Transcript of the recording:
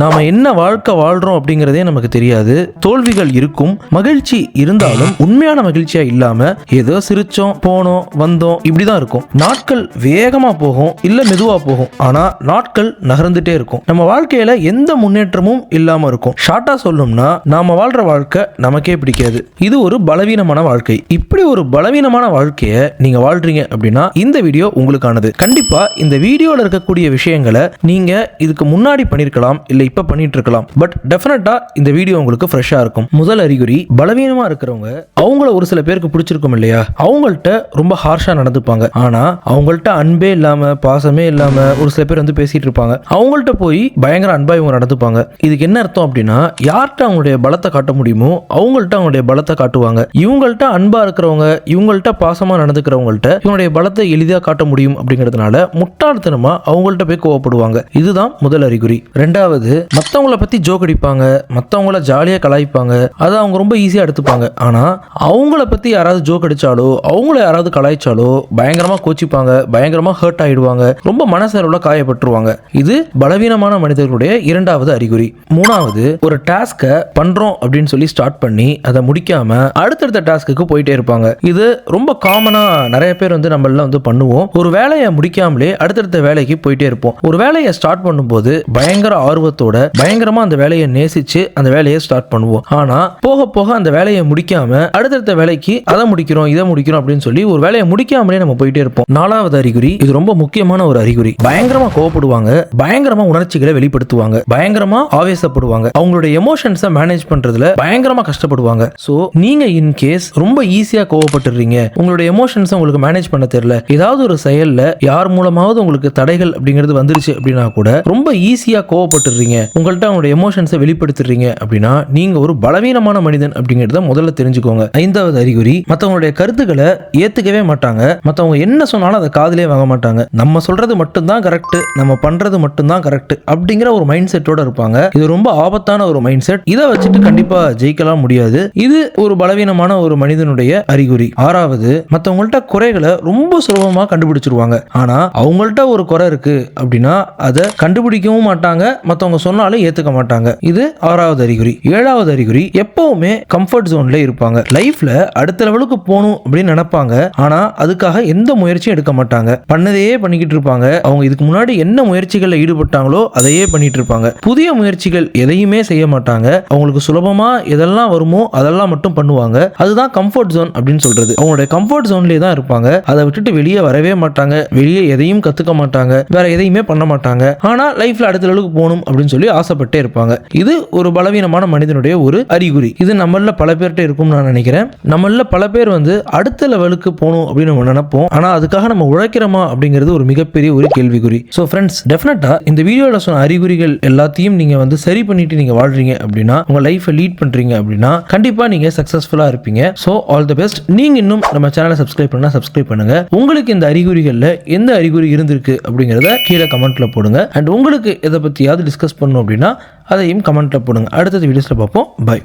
நாம என்ன வாழ்க்கை வாழ்றோம் அப்படிங்கறதே நமக்கு தெரியாது. தோல்விகள் இருக்கும், மகிழ்ச்சி இருந்தாலும் உண்மையான மகிழ்ச்சியா இல்லாம ஏதோ சிரிச்சோம் போனோம் வந்தோம் இப்படிதான் இருக்கும். நாட்கள் வேகமா போகும் இல்ல மெதுவா போகும், ஆனா நாட்கள் நகர்ந்துட்டே இருக்கும். நம்ம வாழ்க்கையில எந்த முன்னேற்றமும் இல்லாம இருக்கும். ஷார்ட்டா சொல்லணும்னா நாம வாழ்ற வாழ்க்கை நமக்கே பிடிக்காது. இது ஒரு பலவீனமான வாழ்க்கை. இப்படி ஒரு பலவீனமான வாழ்க்கைய நீங்க வாழ்றீங்க அப்படின்னா இந்த வீடியோ உங்களுக்கானது. கண்டிப்பா இந்த வீடியோல இருக்கக்கூடிய விஷயங்களை நீங்க இதுக்கு முன்னாடி பண்ணிருக்கலாம், இல்ல இப்ப பண்ணிட்டு இருக்கலாம். பட் டெஃபினட்டா இந்த வீடியோ உங்களுக்கு ஃப்ரெஷ்ஷா இருக்கும். முதல் அறிகுறி, பலவீனமா இருக்கிறவங்க அவங்கள ஒரு சில பேருக்கு பிடிச்சிருக்கும் இல்லையா, அவங்கள்ட்ட ரொம்ப ஹார்ஷா நடந்துப்பாங்க. ஆனா அவங்கள்ட்ட அன்பே இல்லாம பாசமே இல்லாம ஒரு சில பேர் வந்து பேசிட்டு இருப்பாங்க. அவங்கள்ட்ட போய் பயங்கர அன்பா இவங்க நடந்துப்பாங்க. இதுக்கு என்ன அர்த்தம் அப்படின்னா, யார்கிட்ட அவங்களுடைய பலத்தை காட்ட முடியுமோ அவங்கள்ட்ட அவங்களுடைய பலத்தை காட்டுவாங்க. இவங்கள்ட்ட அன்பா இருக்கிறவங்க, இவங்கள்ட்ட பாசமா நடந்துக்கிறவங்கள்ட்ட இவங்களுடைய பலத்தை எளிதா காட்ட முடியும் அப்படிங்கிறதுனால முட்டாள்தனமா அவங்கள்ட்ட போய் கோவப்படுவாங்க. இதுதான் முதல் அறிகுறி. ரெண்டாவது, மத்தவங்கள பத்தி ஜோக் அடிப்பாங்க, மத்தவங்கள ஜாலியா கலாய்ப்பாங்க. அதை அவங்க ரொம்ப ஈஸியா எடுத்துப்பாங்க. ஆனா அவங்கள பத்தி யாராவது ஜோக் அடிச்சாலோ அவங்கள யாராவது கலாய்ச்சாலோ பயங்கரமா கோச்சிப்பாங்க, பயங்கரமா ஹர்ட் ஆயிடுவாங்க, ரொம்ப மனசளவுல காயப்பட்டுருவாங்க. இது பலவீனமான மனிதர்களுடைய இரண்டாவது அறிகுறி. மூணாவது, ஒரு டாஸ்க பண்றோம் அப்படின்னு சொல்லி ஸ்டார்ட் பண்ணி அதை முடிக்காம அடுத்தடுத்த டாஸ்க்கு போயிட்டே இருப்பாங்க. இது ரொம்ப காமனா நிறைய பேர் வந்து நம்மள வந்து பண்ணுவோம். ஒரு வேலையை முடிக்காமலே அடுத்தடுத்த வேலைக்கு போயிட்டே இருப்போம். ஒரு வேலையை ஸ்டார்ட் பண்ணும்போது பயங்கர ஆர்வத்தோட பயங்கரமா அந்த வேலையை நேசிச்சு அந்த வேலையை ஸ்டார்ட் பண்ணுவோம். ஆனா போக போக அந்த வேலையை முடிக்காம அடுத்தடுத்த வேலைக்கு அதை முடிக்கிறோம் இதை முடிக்கிறோம் அப்படின்னு சொல்லி ஒரு வேலையை முடிக்காமலே நம்ம போயிட்டே இருப்போம். நாலாவது அறிகுறி, இது ரொம்ப முக்கியமான ஒரு அறிகுறி. பயங்கரமா கோவப்படுவாங்க, பயங்கரமா உணர்ச்சிகளை வெளிப்படுத்துவாங்க, பயங்கரமா ஆவேசப்படுவாங்க, அவங்களுடைய எமோஷன்ஸை மேனேஜ் பண்றதுல பயங்கரமா கஷ்டப்படுவாங்க. சோ நீங்க இன் கேஸ் ரொம்ப ஈஸியா கோவப்பட்டுறீங்க, உங்களுடைய எமோஷன்ஸ் உங்களுக்கு மேனேஜ் பண்ண தெரியல, ஏதாவது ஒரு செயல்ல யார் மூலமாவது உங்களுக்கு தடைகள் அப்படிங்கிறது வந்துருச்சு அப்படின்னா கூட ரொம்ப ஈஸியா கோவப்பட்டுறீங்க, உங்கள்ட்ட அவங்களுடைய எமோஷன்ஸை வெளிப்படுத்துறீங்க அப்படின்னா நீங்க ஒரு பலவீனமான மனிதன் அப்படிங்கறத முதல்ல தெரிஞ்சுக்கோங்க. ஐந்தாவது அறிகுறி, மத்தவங்களுடைய கருத்துக்களை ஏத்துக்கவே மாட்டாங்க, மத்தவங்க என்ன சொன்னாலும் அதை காதுலயே வாங்க மாட்டாங்க. நம்ம சொல்றது மட்டும்தான் கரெக்ட், நம்ம பண்றது மட்டும்தான் கரெக்ட் அப்படிங்கிற ஒரு மைண்ட் செட்டோட இருப்பாங்க. இது ரொம்ப ஆபத்தான ஒரு மைண்ட் செட். இதை வச்சுட்டு கண்டிப்பா ஜெயிக்கலாம் முடியாது. இது ஒரு பலவீனமான ஒரு மனிதனுடைய அறிகுறி. ஆறாவது, மத்தவங்கள்ட்ட குறைகளை ரொம்ப சுலபமா கண்டுபிடிச்சிருவாங்க. ஆனா அவங்கள்ட்ட ஒரு குறை இருக்கு அப்படின்னா அதை கண்டுபிடிக்கவும் மாட்டாங்க, மத்தவங்க சொன்னாலும் ஏத்துக்க மாட்டாங்க. இது ஆறாவது அறிகுறி. ஏழாவது அறிகுறி, எப்பவுமே கம்ஃபர்ட் ஜோன்ல இருப்பாங்க. லைஃப்ல அடுத்த லெவலுக்கு போகணும் அப்படின்னு நினைப்பாங்க, ஆனா அதுக்காக எந்த முயற்சியும் எடுக்க மாட்டாங்க. பண்ணதையே பண்ணிக்கிட்டு இருப்பாங்க. அவங்க இதுக்கு முன்னாடி என்ன முயற்சிகள்ல ஈடுபட்டாங்களோ அதையே பண்ணிட்டு இருப்பாங்க. புதிய முயற்சிகள் எதையுமே செய்ய மாட்டாங்க. அவங்களுக்கு சுலபமா எதெல்லாம் வருமோ அதெல்லாம் மட்டும் பண்ணுவாங்க. அதுதான் கம்ஃபர்ட் ஜோன் அப்படின்னு சொல்றது. அவங்களுடைய கம்ஃபர்ட் ஜோன்லயே தான் இருப்பாங்க. அதை விட்டுட்டு வெளியே வரவே மாட்டாங்க, வெளியே எதையும் கத்துக்க மாட்டாங்க, வேற எதையுமே பண்ண மாட்டாங்க. ஆனா லைஃப்ல அடுத்த லெவலுக்கு போகணும் அப்படின்னு சொல்லி ஆசைப்பட்டே இருப்பாங்க. இது ஒரு பலவீனமான மனிதனுடைய ஒரு அறிகுறி. இது நம்மள பல பேர்கிட்ட இருக்கும் நான் நினைக்கிறேன். நம்மள பல பேர் வந்து அடுத்த லெவலுக்கு போகணும் அப்படின்னு நம்ம நினைப்போம், ஆனா அதுக்காக நம்ம உழைக்கிறோமா அப்படிங்கிறது ஒரு மிகப்பெரிய ஒரு கேள்விக்குறி. ஸோ ஃப்ரெண்ட்ஸ், டெஃபினட்டா இந்த வீடியோல சொன்ன அறிகுறிகள் எல்லாத்தையும் நீங்க வந்து சரி பண்ணிட்டு நீங்க வாழ்றீங்க அப்படின்னா, உங்க லைஃபை லீட் பண்றீங்க அப்படின்னா கண்டிப்பா நீங்க சக்சஸ்ஃபுல்லா இருப்பீங்க. So all the best. நீங்க இன்னும் நம்ம சேனலை சப்ஸ்கிரைப் பண்ணா சப்ஸ்கிரைப் பண்ணுங்க. உங்களுக்கு இந்த அறிகுறிகள்ல எந்த அறிகுறி இருந்திருக்கு அப்படிங்கறத கீழே கமெண்ட்ல போடுங்க. அண்ட் உங்களுக்கு எதை பத்தியாவது டிஸ்கஸ் பண்ணணும் அப்படின்னா அதையும் கமெண்ட்ல போடுங்க. அடுத்த வீடியோஸ்ல பார்ப்போம். பை.